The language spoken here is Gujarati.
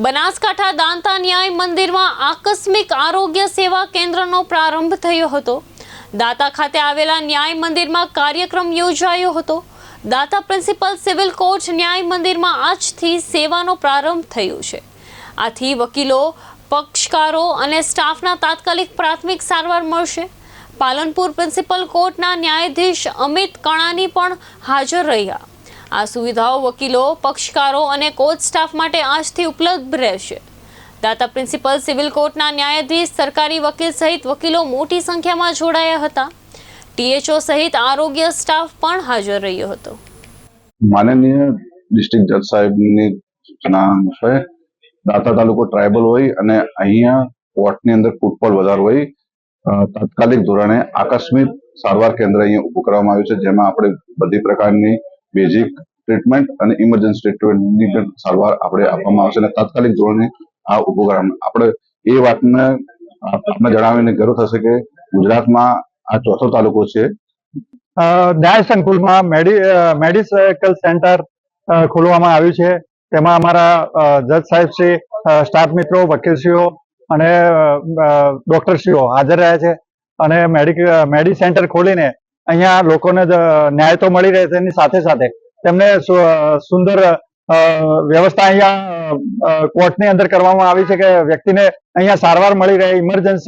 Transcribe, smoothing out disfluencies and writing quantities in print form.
બનાસકાંઠા દાંતા ન્યાય મંદિરમાં આકસ્મિક આરોગ્ય સેવા કેન્દ્રનો પ્રારંભ થયો હતો। દાંતા ખાતે આવેલા ન્યાય મંદિરમાં કાર્યક્રમ યોજાયો હતો। દાંતા પ્રિન્સિપલ સિવિલ કોર્ટ ન્યાય મંદિરમાં આજથી સેવાનો પ્રારંભ થયો છે। આથી વકીલો, પક્ષકારો અને સ્ટાફના તાત્કાલિક પ્રાથમિક સારવાર મળશે। પાલનપુર પ્રિન્સિપલ કોર્ટના ન્યાયાધીશ અમિત કણાની પણ હાજર રહ્યા। આ સુવિધાઓ વકીલો, પક્ષકારો અને કોર્ટ સ્ટાફ માટે આજથી ઉપલબ્ધ રહેશે। દાંતા પ્રિન્સિપલ સિવિલ કોર્ટના ન્યાયાધીશ, સરકારી વકીલ સહિત વકીલો મોટી સંખ્યામાં જોડાયા હતા। ટીએચઓ સહિત આરોગ્ય સ્ટાફ પણ હાજર રહ્યો હતો। માનનીય ડિસ્ટ્રિક્ટ જજ સાહેબની સૂચના અનુસાર દાંતા તાલુકો ટ્રાયબલ હોય અને અહીંયા કોર્ટની અંદર ફૂટફોલ વધારે હોય, તાત્કાલિક ધોરણે આકસ્મિક સારવાર કેન્દ્ર અહીંયા ઊભું કરવામાં આવ્યું છે, જેમાં આપણે બધી પ્રકારની બેઝિક ટ્રીટમેન્ટ અને ઇમરજન્સી ટ્રીટમેન્ટની સારવાર આપણે આપવામાં આવશે અને તાત્કાલિક ધોરણે આ ઊભું કરવામાં આપણે એ વાતને આપને જણાવીને ગર્વ થશે કે ગુજરાતમાં આ ચોથો તાલુકો છે। ન્યાય સંકુલમાં મેડિકલ સેન્ટર ખોલવામાં આવ્યું છે। તેમાં અમારા જજ સાહેબ શ્રી, સ્ટાફ મિત્રો, વકીલશ્રીઓ અને ડોક્ટરશ્રીઓ હાજર રહ્યા છે અને મેડિ સેન્ટર ખોલીને અહીંયા લોકોને ન્યાય તો મળી રહે છે, એની સાથે સાથે તેમને સુંદર વ્યવસ્થા અહીંયા કોર્ટની અંદર કરવામાં આવી છે કે વ્યક્તિને અહીંયા સારવાર મળી રહે, ઇમરજન્સી